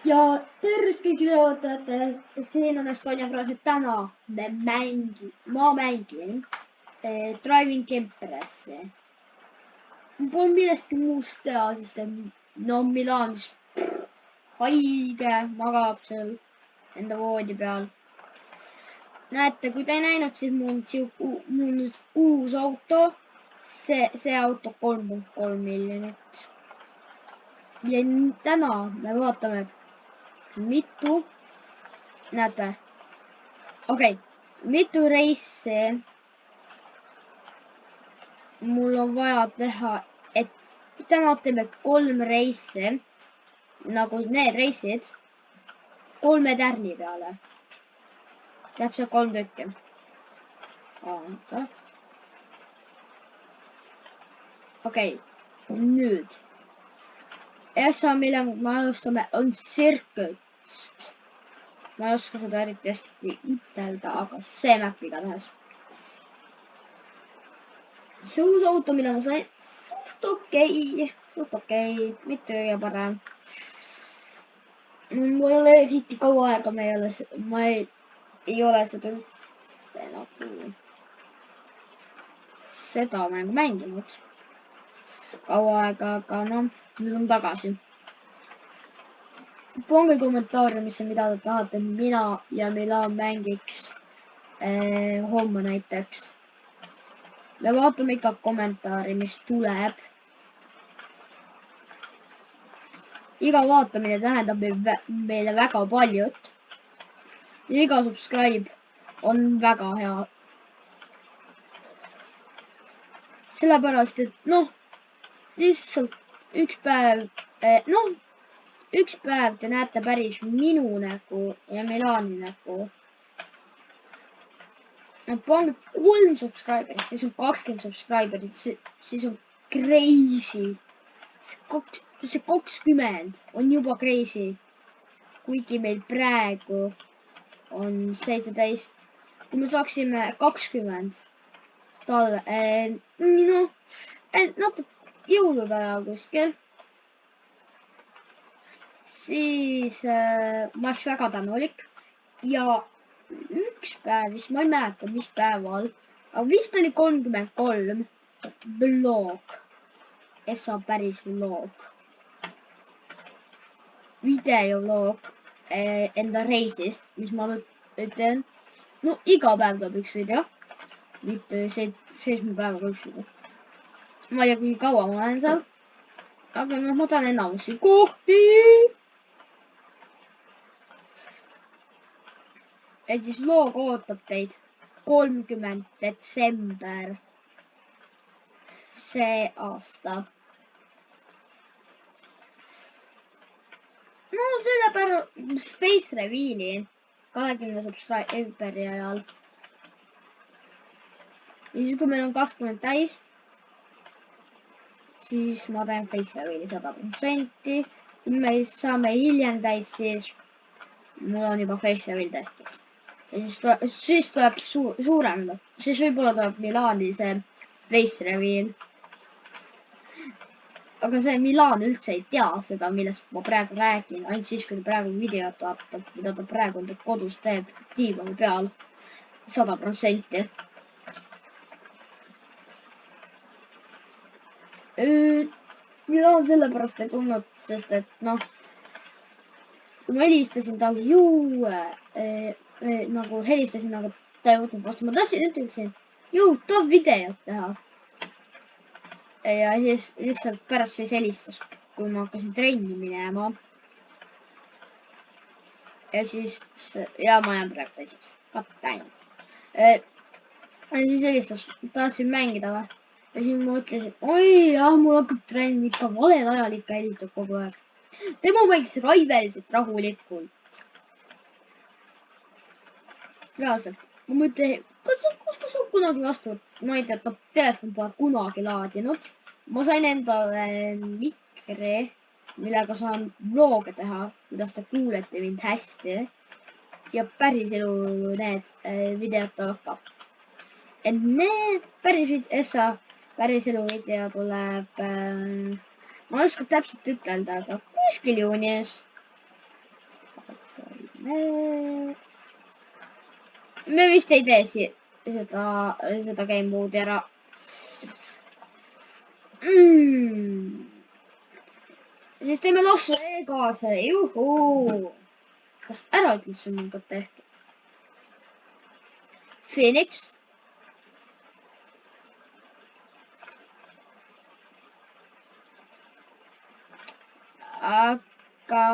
Ja tervist kõigile ootajatele, siin on Estonia Bros, et täna ma mängin Driving Empressi. Pole millestki muust teha, sest no Milanis haige magab seal enda voodi peal. Näete, kui te ei näinud, siis mul nüüd uus auto, see auto 3,3 miljonit. Ja täna me vaatame mitu, näete, mitu reisi mul on vaja teha, et täna teeme 3 reisi, nagu need reisid, 3 tärni peale. Täpselt 3 tükki. Nüüd. Esa, mille me alustame, on Circust. Ma ei oska seda eriti hästi ütelda, aga see map igatahes. See uus auto, mille ma sain, suht okei, mitte kõige parem. Mul ei ole eriti kaua aega, ma ei ole seda üldse nagu seda mängu mänginud. Kaua aega, aga noh, nüüd on tagasi. Pange kommentaariumisse, mida te tahate, mina ja Milan mängiks homme näiteks. Me vaatame ikka kommentaari, mis tuleb. Iga vaatamine tähendab meile väga paljut. Ja iga subscribe on väga hea. Sellepärast, et noh, lihtsalt üks päev te näete päris minu nägu ja Milani nägu. Pange 3 subscriberit, siis on 20 subscriberit, siis on crazy. See 20 on juba crazy. Kuigi meil praegu on 17. Kui me saaksime 20 talve, natuke jõulude ajal kuskil, siis ma oleks väga tänulik. Ja üks päev, ma ei mäleta, mis päeval, aga vist oli 33 vlog. Esa päris vlog. Videovlog enda reisist, mis ma nüüd teen. No iga päev tuleb üks video. Mitte 7 päevaga üks video. Ma ei tea, kui kaua ma olen seal. Aga noh, ma tahan enamusi kohti. Et siis vlog ootab teid 30 detsember see aasta. No sellepärast face reveal'i 20 subscriberi ajal. Ja siis kui meil on 20 täis, siis ma teen face reveal'i 100%. Kui me saame hiljem täis, siis mul on juba face reveal tehtud. Ja siis tuleb suurem, siis võib-olla tuleb Milani see face reveal. Aga see Milan üldse ei tea seda, millest ma praegu räägin. Ainult siis, kui ta praegu videot vaatab, mida ta praegu enda kodus teeb diivani peal 100%. Milan sellepärast ei tulnud, sest et noh, kui ma helistasin talle nagu helistasin, aga ta ei võtnud vastu. Ma ütlesin, tahab videot teha. Ja siis lihtsalt pärast siis helistas, kui ma hakkasin trenni minema. Ja siis, ja ma jään praegu teiseks. Kattain. Ja siis helistas, tahtsin mängida või. Ja siis ma ütlesin, oi jah, mul hakkab trenn ikka valel ajal ikka helistab kogu aeg. Tema mängis Raivelsit rahulikult. Reaalselt. Ma mõtlen, kus ta saab kunagi vastu? Ma ei tea, et telefon pole kunagi laadinud. Ma sain endale mikri, millega saan vlooge teha, kuidas te kuulete mind hästi. Ja päris elu need videod hakkab. Et need päris elu video tuleb, ma ei oska täpselt ütelda, aga kuskil juunis. me vist ei tee seda game mode'i ära. Siis teeme Las Vegase, juhuu. Kas ära ütles see mul ka tehtud? Phoenix. Aga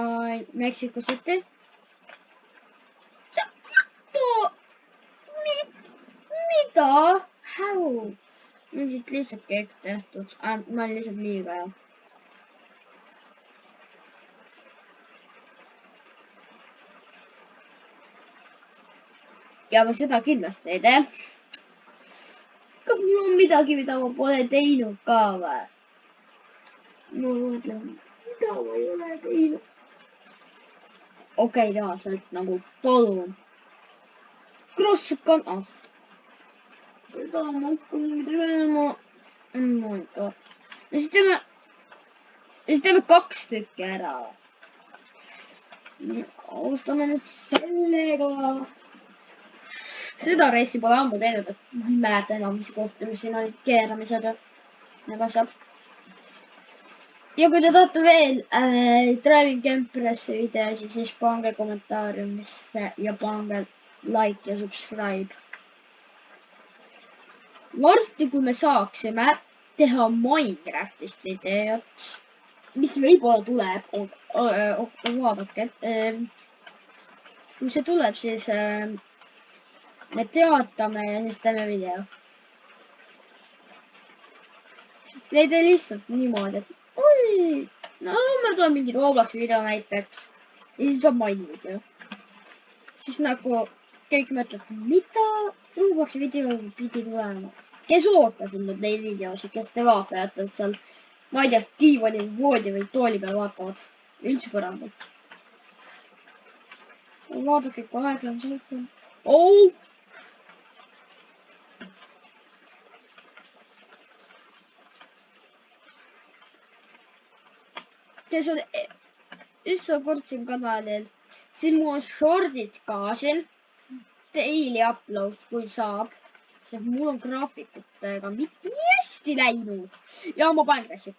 Mexico City. Mida? How? Mul siit lihtsalt kõik tehtud. Ma olen lihtsalt liiga hea. Ja ma seda kindlasti ei tee. Kas mul on midagi, mida ma pole teinud ka või? Ma mõtlen, mida ma ei ole teinud. Okei, reaalselt nagu palun. Cross-Canas. Seda ma hakkan tegema. Oh my god. Ja siis teeme 2 tükki ära. Alustame nüüd sellega. Seda reisi pole ammu teinud, et ma ei mäleta enam, mis kohta, mis siin olid keeramised ja need asjad. Ja kui te tahate veel Driving Empressi videosi, siis pange kommentaariumisse ja pange like ja subscribe. Varsti, kui me saaksime teha Minecraftist videot, mis võib-olla tuleb, vaadake, kui see tuleb, siis me teatame ja siis teeme video. Me ei tee lihtsalt niimoodi, et oi, no ma toon mingi Robloxi video näiteks ja siis tuleb Mine video. Siis nagu kõik mõtleb, mida Robloxi video pidi tulema. Kes ootasid nüüd neid videosid, kes te vaatajate seal, ma ei tea, diivani, voodi või tooli peal vaatavad. Üldse põrandal. Vaadake, kui aeglam sõitu. Oh! Kes on issand kord siin kanalil, siis mul on shortid ka siin. Daily upload, kui saab. Sest mul on graafikutega mitte nii hästi läinud. Ja ma panen crash'i.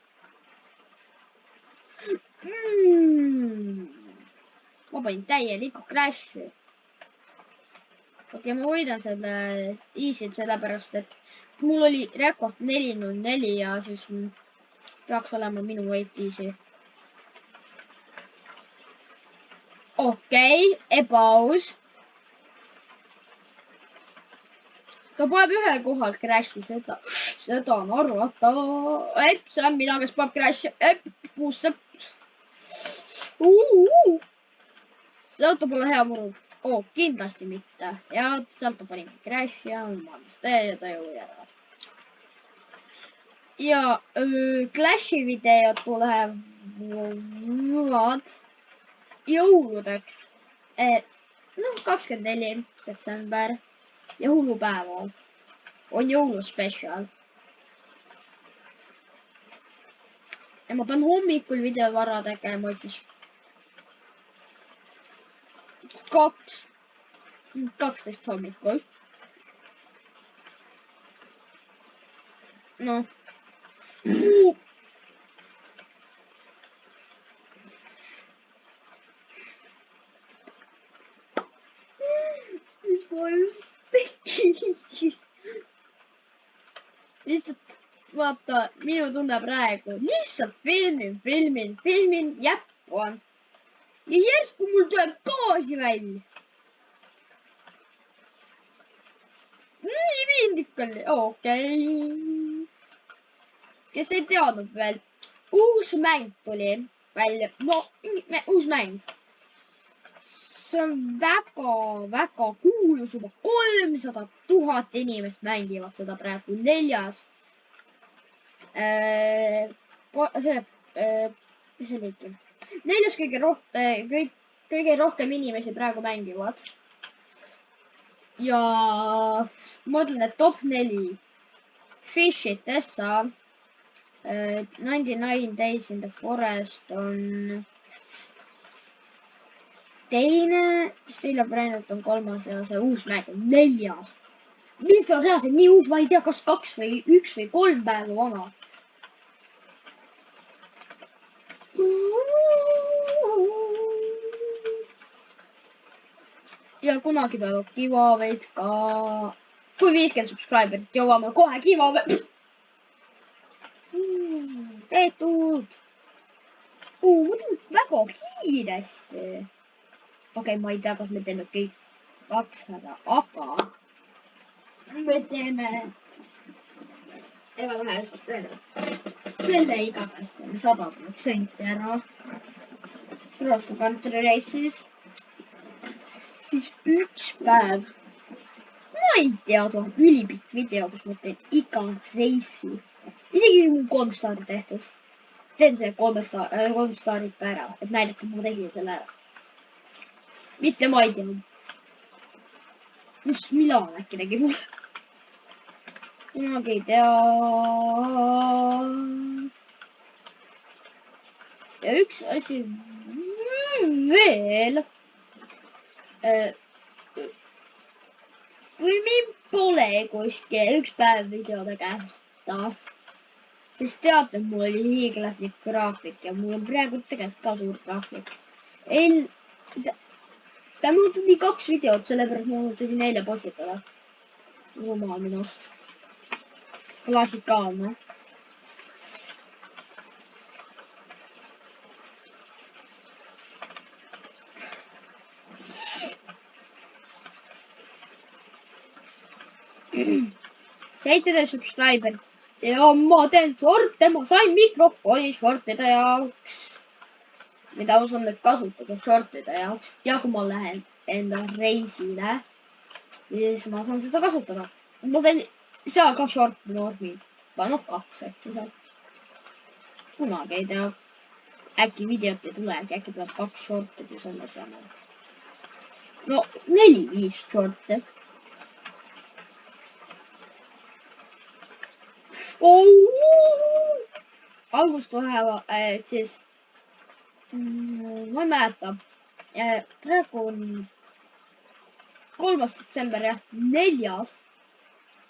Ma panin täielikku crash'i. Okei, ma võidan selle easy't sellepärast, et mul oli rekord 4:04 ja siis peaks olema minu weight easy. Okei, ebaus. Ta paneb ühel kohal crash'i, seda on arvata. See on mina, kes paneb crash'i. Puusse. See auto pole hea muru. Kindlasti mitte. Ja sealt ta pani crash'i ja umbandus tee ja ta jõu ära. Ja Clash'i videod tulevad jõuludeks. 24. detsember. Ja hullupäeval on jõuluspecial. Ja ma pean hommikul video vara tegema, siis 12 hommikul. No. Mis ma just tegin? Lihtsalt vaata, minu tunne praegu. Lihtsalt filmin, jäppan. Ja järsku mul tuleb gaasi välja. Nii piinlik oli. Okei. Kes ei teadnud veel. Uus mäng tuli välja. No, uus mäng. See on väga kuulus, juba 300 000 inimest mängivad seda praegu 4. Mis see liiki? 4. kõige rohkem inimesi praegu mängivad. Ja ma ütlen, et top 4. Fishit Tessa. 99 Days in the Forest on teine, Stella Brennert on 3. ja see uus mäng on 4. mis on see nii uus, ma ei tea, kas 2 või 1 või 3 päeva vana. ja kunagi toimub giveaway'd ka, kui 50 subscriberit jõuame kohe giveaway. tehtud. muidu väga kiiresti. okei, ma ei tea, kas me teeme kõik 200, aga me teeme selle igatahes teeme 100% ära. cross country race'is. siis üks päev, ma ei tea, see on ülipikk video, kus ma teen iga reisi. isegi mul 3 staari tehtud. teen see 3 staarit ka ära, et näidata, et ma tegin selle ära. mitte ma ei tea. just Milan äkki tegi mul. kunagi ei tea. ja üks asi veel. kui mind pole kuskil üks päev video tegemata, siis teate, mul oli hiiglaslik graafik ja mul on praegu tegelikult ka suur graafik. täna tuli 2 videot, sellepärast ma unustasin eile postitada. jumal minust. klassikaalne. seitseteist subscriber ja ma teen short'e, ma sain mikrofoni short'ide jaoks, mida ma saan nüüd kasutada short'ide jaoks ja kui ma lähen enda reisile, siis ma saan seda kasutada. ma teen seal ka short'i normi, noh 2 äkki sealt. kunagi ei tea, äkki videot ei tulegi, äkki tuleb 2 short'i kui selle asemel. no 4-5 short'i. algust kohe, siis ma ei mäleta. praegu on 3. detsember jah, 4.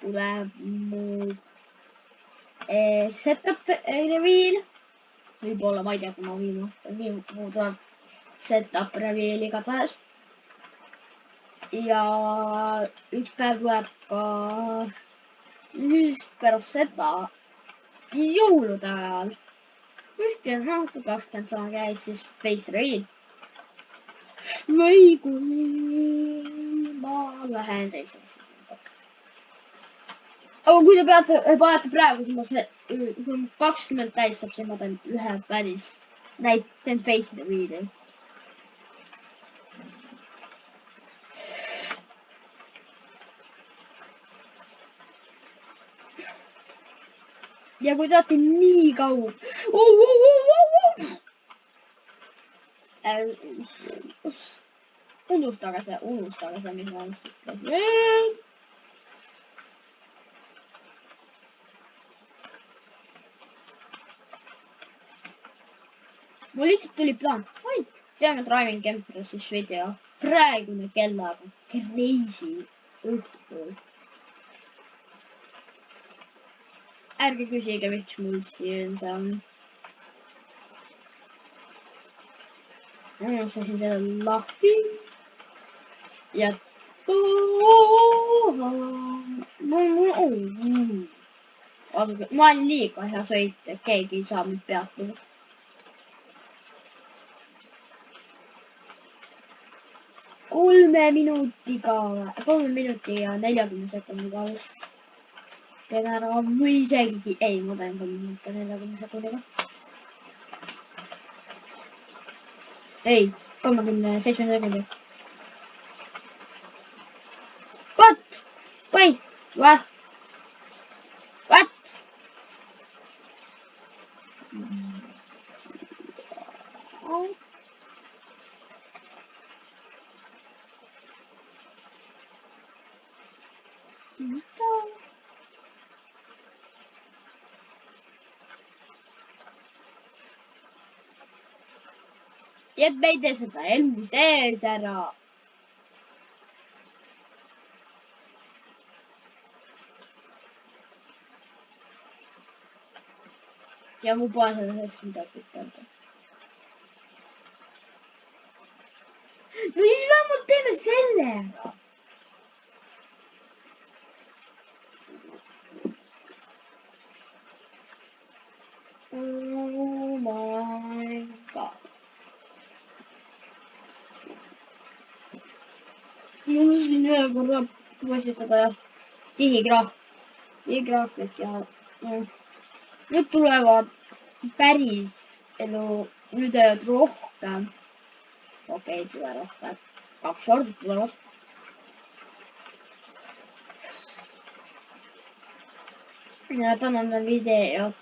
tuleb mu setup reveal. võib-olla, ma ei tea, kui ma viimast tuleb setup reveal igatahes. ja üks päev tuleb ka siis pärast seda jõulude ajal. kuskil kui 20 sama käis, siis face reveal. või kui ma lähen teisele. aga kui te panete praegu, siis ma see, kui 20 täis saab, siis ma teen ühe päris, teen face reveal'i. ja kui te olete nii kaua. unustage see, mis ma unustasin. mul lihtsalt tuli plaan, teeme Driving Empressis video. praegune kellaga crazy õhtul. ärge küsige, miks mul siin see on. unustasin selle lahti. ja ma olen liiga hea sõitja, keegi ei saa mind peatada. kolme minuti ja 40 sekundiga vist teen ära või isegi, ei, ma teen 3 minuti 40 sekundiga. ei, 37 sekundi. What? Wait, what? What? et me ei tee seda elmu sees ära. ja mu pole sellest midagi ütelda. no siis vähemalt teeme selle ära. Oh my god. mul siin ühe korra postitada ja digigraafik ja nüüd tulevad päris elu videod rohkem. okei, ei tule rohkem. 2 shortid tulevad. ja tänan veel videot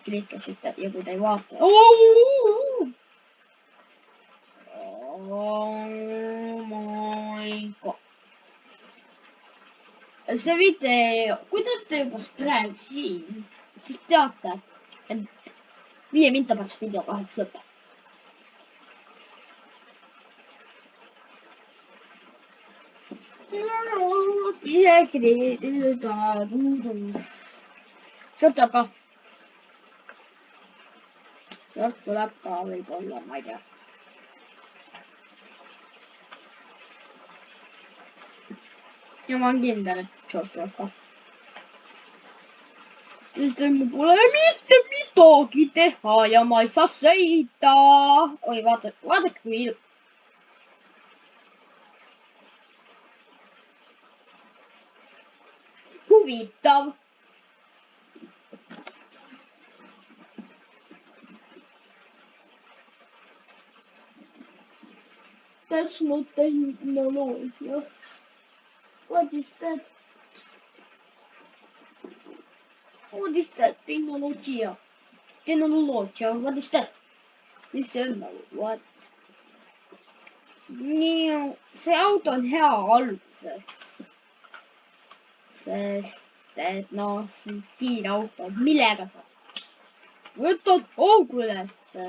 klikkasite ja kui te ei vaata. Oh my god. see video, kui te olete juba praegu siin, siis teate, et 5 minta pärast video kahjuks lõpeb. Short tuleb ka. Short tuleb ka võib-olla, ma ei tea. ja ma olen kindel, et short tuleb ka. sest mul pole mitte midagi teha ja ma ei saa sõita. oi, vaadake kui ilus. huvitav. That's not technology. What is that? What is that? Technology. What is that? mis see on nagu, what? nii, see auto on hea alguseks. sest et noh, see on kiire auto, millega sa võtad hoogu ülesse.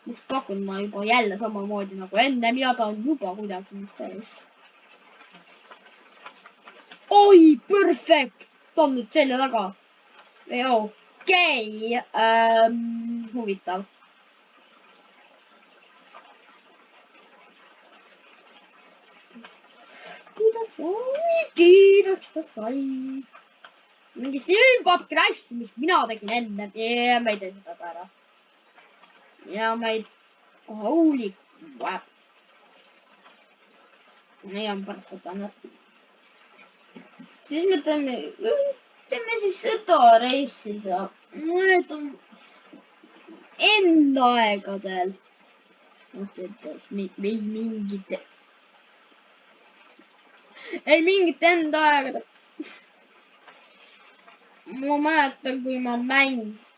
mis pakun ma juba jälle samamoodi nagu ennem ja ta on juba kuidagi must ees. oi, perfect! ta on nüüd selja taga. okei, huvitav. kuidas nii kiireks ta sai? mingi silmab crash, mis mina tegin enne ja ma ei tee seda ka ära. ja ma ei, holy crap. ja ma pärast võtan nad. siis me teeme siis seda reisi ja need on enda aegadel. mingit enda aegadel. ma mäletan, kui ma mängisin.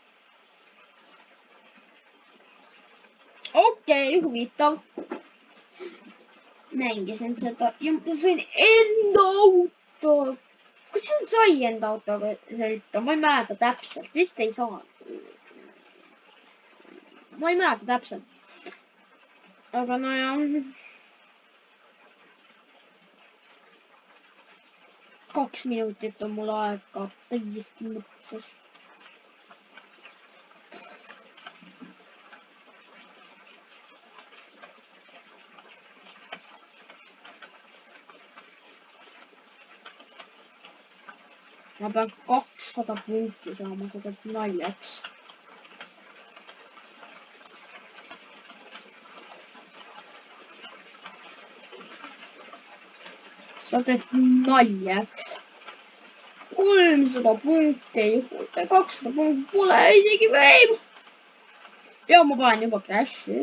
okei, huvitav. mängisin seda ja ma sain enda auto. kas see sai enda autoga sõita? ma ei mäleta täpselt, vist ei saanud. ma ei mäleta täpselt. aga nojah. 2 minutit on mul aega täiesti mõttes. ma pean 200 punkti saama, see teeb naljaks. sa teed naljaks. 300 punkti juurde, 200 punkti pole isegi veel. ja ma panen juba crash'i.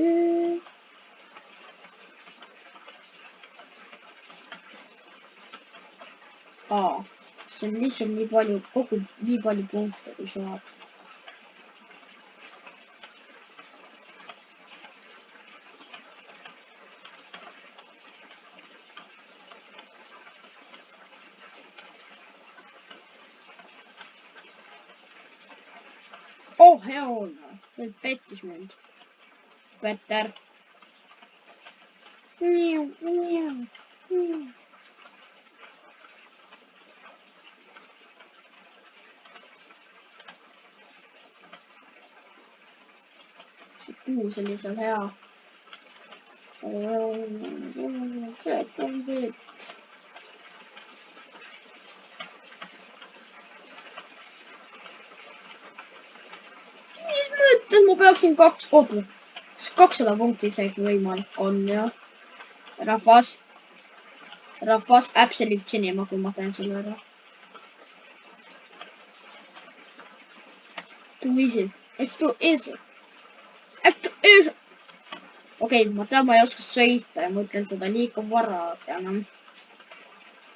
see on lihtsalt nii palju, kogu nii palju punkte, kui saad. oh hell no, nüüd pettis mind. Petter. see kuus oli seal hea. see on see. Mis mõttes ma peaksin 200 punkti isegi võimalik on, jah. Rahvas, absolute cinema, kui ma teen selle ära. Too easy. It's too easy. Okei, ma tean, ma ei oska sõita ja ma ütlen seda liiga vara, aga noh.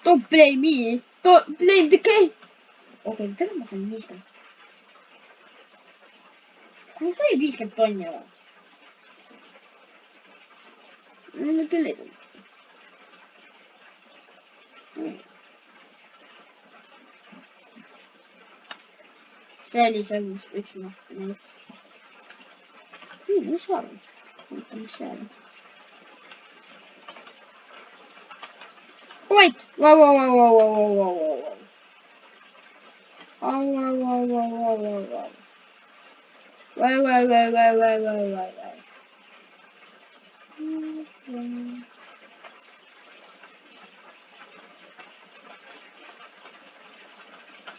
Don't blame me. Don't blame the game. Okei, täna ma sain 50. Ma sain 50 tonni või? Mulle küll ei tunne. See oli see üks mahti neist. Mis arvad? Mis seal on? Wait! Wow.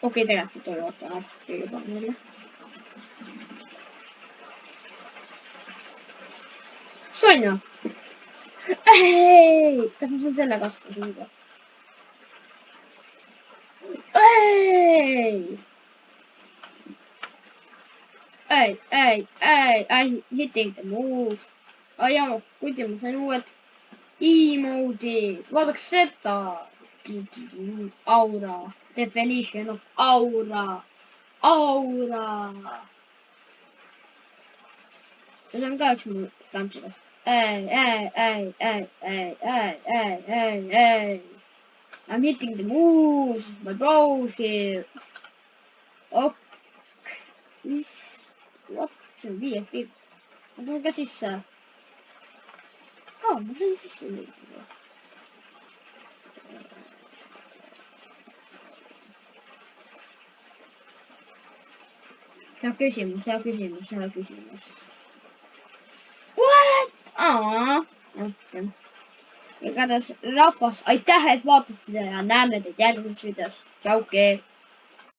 Okei, tegelikult ei oota kõige paremini. Sain ju? Ei! Kas ma saan selle kasta suuda? Ei! I hitting the move. Jaa, kuigi ma sain uued emode'id. Vaadake seda. Aura. Definition of aura. See on ka üks mu tantsidest. I'm hitting the moves. My bros here. Ok. What? See on VFB. Ma tulen ka sisse. Ma sain sisse liikuda. Hea küsimus. What? Igatahes rahvas, aitäh, et vaatasite ja näeme teid järgmises videos. Tšauke!